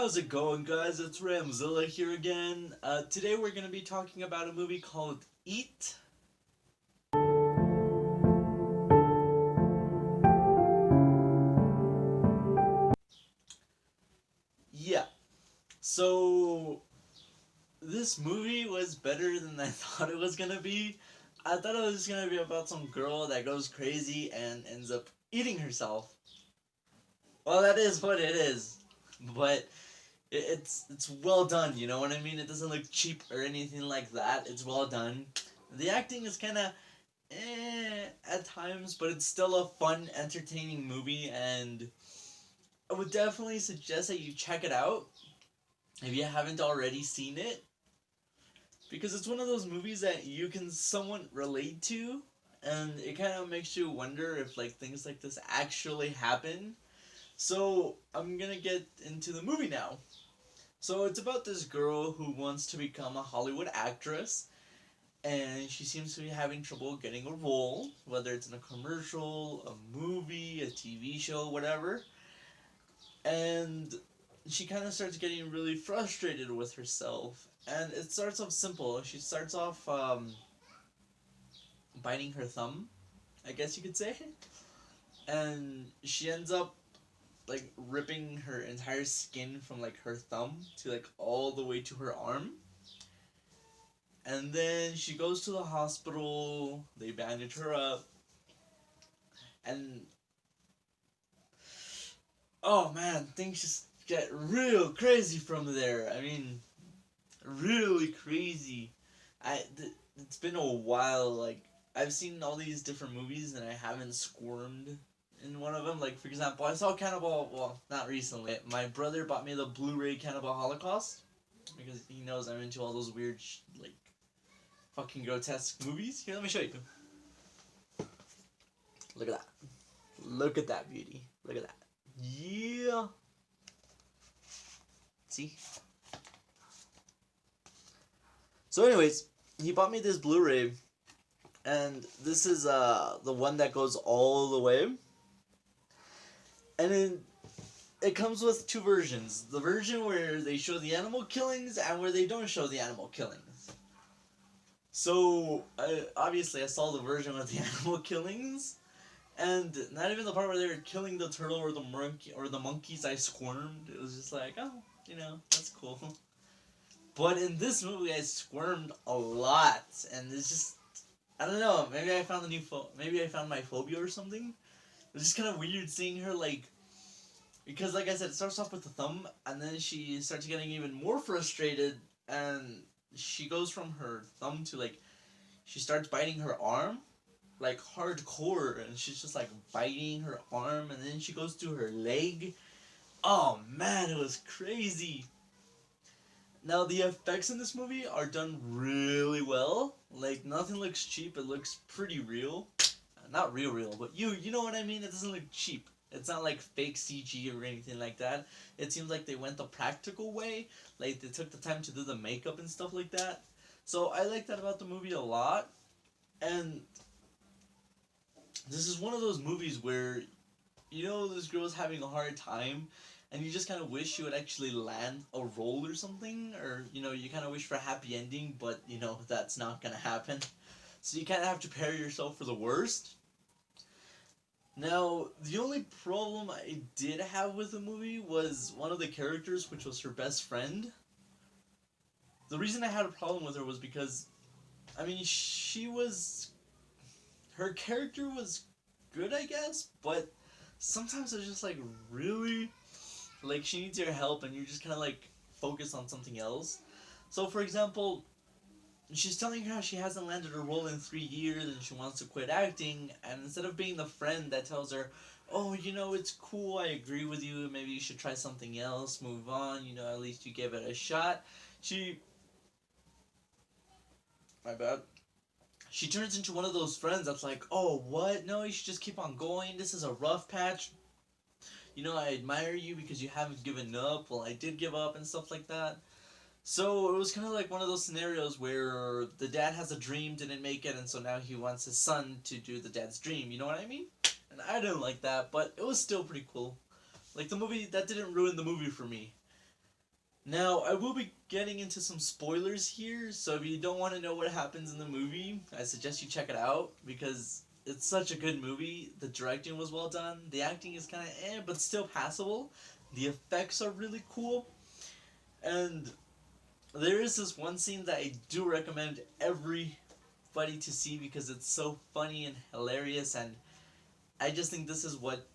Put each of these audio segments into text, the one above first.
How's it going, guys? It's Ramzilla here again. Today we're going to be talking about a movie called Eat. Yeah, so this movie was better than I thought it was going to be. I thought it was going to be about some girl that goes crazy and ends up eating herself. Well, that is what it is. But it's well done, you know what I mean? It doesn't look cheap or anything like that. It's well done. The acting is kind of at times, but it's still a fun, entertaining movie, and I would definitely suggest that you check it out if you haven't already seen it, because it's one of those movies that you can somewhat relate to, and it kind of makes you wonder if like things like this actually happen. So I'm gonna get into the movie now. So it's about this girl who wants to become a Hollywood actress, and she seems to be having trouble getting a role, whether it's in a commercial, a movie, a TV show, whatever. And she kind of starts getting really frustrated with herself. And it starts off simple. She starts off biting her thumb, I guess you could say. And she ends up like ripping her entire skin from like her thumb to like all the way to her arm. And then she goes to the hospital, they bandage her up, and oh man, things just get real crazy from there. I mean, really crazy. It's been a while. Like I've seen all these different movies and I haven't squirmed in one of them. Like for example, I saw Cannibal. Well, not recently. My brother bought me the Blu-ray Cannibal Holocaust because he knows I'm into all those weird like fucking grotesque movies. Here, let me show you. Look at that. Look at that beauty. Look at that. Yeah. See? So anyways, he bought me this Blu-ray, and this is the one that goes all the way. And then it comes with two versions. The version where they show the animal killings and where they don't show the animal killings. So, obviously I saw the version with the animal killings, and not even the part where they were killing the turtle or the monkeys I squirmed. It was just like, oh, that's cool. But in this movie, I squirmed a lot, and it's just I don't know. Maybe I found maybe I found my phobia or something. It's just kind of weird seeing her like, because like I said, it starts off with the thumb, and then she starts getting even more frustrated, and she goes from her thumb to like, she starts biting her arm, like hardcore, and she's just like biting her arm, and then she goes to her leg. Oh man, it was crazy. Now the effects in this movie are done really well. Like nothing looks cheap. It looks pretty real. Not real, but you know what I mean. It doesn't look cheap. It's not like fake CG or anything like that. It seems like they went the practical way. Like they took the time to do the makeup and stuff like that. So I like that about the movie a lot. And this is one of those movies where this girl's having a hard time, and you just kind of wish you would actually land a role or something, or you kind of wish for a happy ending, but that's not gonna happen. So you kind of have to prepare yourself for the worst. Now, the only problem I did have with the movie was one of the characters, which was her best friend. The reason I had a problem with her was because, I mean, her character was good, I guess, but sometimes it's just like really, like she needs your help and you're just kind of like focused on something else. So, for example, she's telling her how she hasn't landed a role in 3 years and she wants to quit acting, and instead of being the friend that tells her, oh, it's cool, I agree with you, maybe you should try something else, move on, at least you give it a shot, she, my bad, she turns into one of those friends that's like, oh, what? No, you should just keep on going, this is a rough patch, I admire you because you haven't given up, well, I did give up and stuff like that. So it was kind of like one of those scenarios where the dad has a dream, didn't make it, and so now he wants his son to do the dad's dream. You know what I mean? And I didn't like that, but it was still pretty cool. Like the movie, that didn't ruin the movie for me. Now, I will be getting into some spoilers here, so if you don't want to know what happens in the movie, I suggest you check it out because it's such a good movie. The directing was well done, the acting is kind of but still passable. The effects are really cool, and there is this one scene that I do recommend everybody to see because it's so funny and hilarious, and I just think this is what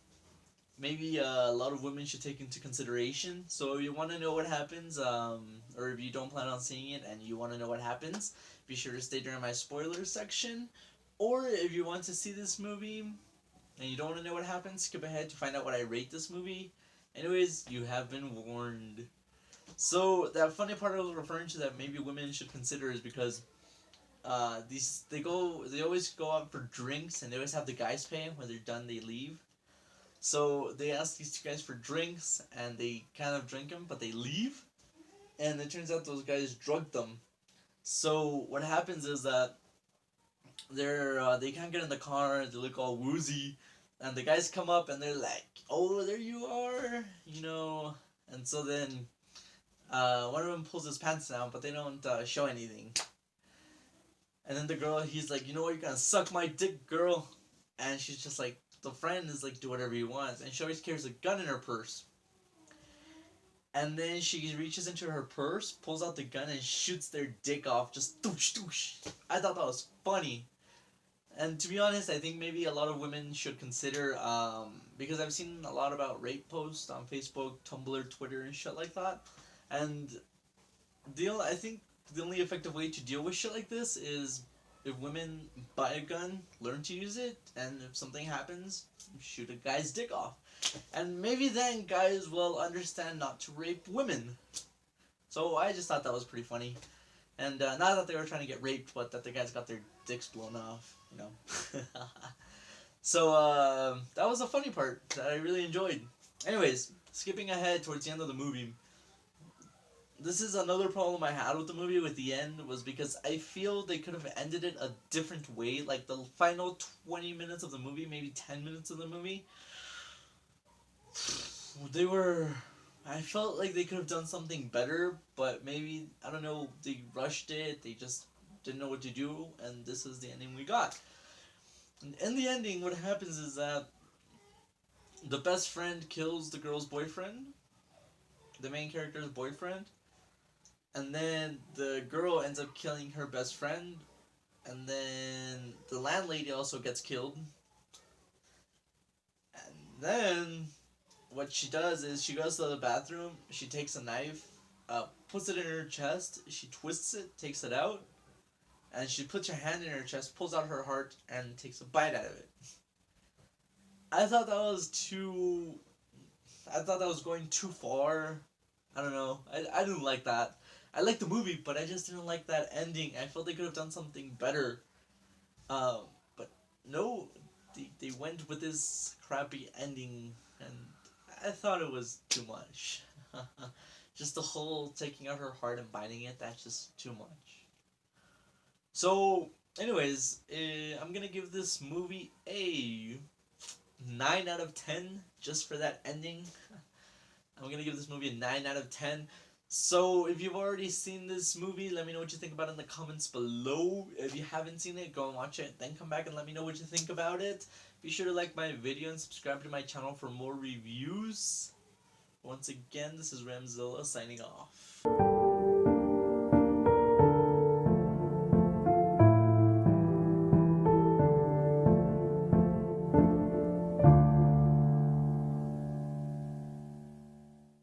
maybe a lot of women should take into consideration. So if you want to know what happens, or if you don't plan on seeing it and you want to know what happens, be sure to stay during my spoiler section. Or if you want to see this movie and you don't want to know what happens, skip ahead to find out what I rate this movie. Anyways, you have been warned. So that funny part I was referring to that maybe women should consider is because they always go out for drinks and they always have the guys pay. When they're done, they leave. So they ask these two guys for drinks, and they kind of drink them, but they leave, and it turns out those guys drugged them. So what happens is that they can't get in the car. They look all woozy, and the guys come up and they're like, "Oh, there you are," you know. And so then one of them pulls his pants down, but they don't show anything. And then the girl, he's like, "You know what? You're gonna suck my dick, girl." And she's just like, the friend is like, "Do whatever you want." And she always carries a gun in her purse. And then she reaches into her purse, pulls out the gun, and shoots their dick off. Just doosh doosh. I thought that was funny. And to be honest, I think maybe a lot of women should consider, because I've seen a lot about rape posts on Facebook, Tumblr, Twitter, and shit like that. And I think the only effective way to deal with shit like this is if women buy a gun, learn to use it, and if something happens, shoot a guy's dick off. And maybe then guys will understand not to rape women. So I just thought that was pretty funny. And not that they were trying to get raped, but that the guys got their dicks blown off, you know. So that was the funny part that I really enjoyed. Anyways, skipping ahead towards the end of the movie. This is another problem I had with the movie with the end was because I feel they could have ended it a different way. Like the final 20 minutes of the movie, maybe 10 minutes of the movie, they were. I felt like they could have done something better, but maybe, I don't know, they rushed it, they just didn't know what to do, and this is the ending we got. And in the ending, what happens is that the best friend kills the girl's boyfriend, the main character's boyfriend, and then the girl ends up killing her best friend, and then the landlady also gets killed. And then what she does is she goes to the bathroom, she takes a knife, puts it in her chest, she twists it, takes it out, and she puts her hand in her chest, pulls out her heart, and takes a bite out of it. I thought that was too. I thought that was going too far. I don't know. I didn't like that. I liked the movie, but I just didn't like that ending. I felt they could have done something better. But no, they went with this crappy ending, and I thought it was too much. Just the whole taking out her heart and biting it, that's just too much. So, anyways, I'm gonna give this movie a 9 out of 10 just for that ending. I'm gonna give this movie a 9 out of 10. So, if you've already seen this movie, let me know what you think about it in the comments below. If you haven't seen it, go and watch it, then come back and let me know what you think about it. Be sure to like my video and subscribe to my channel for more reviews. Once again, this is Ramzilla signing off.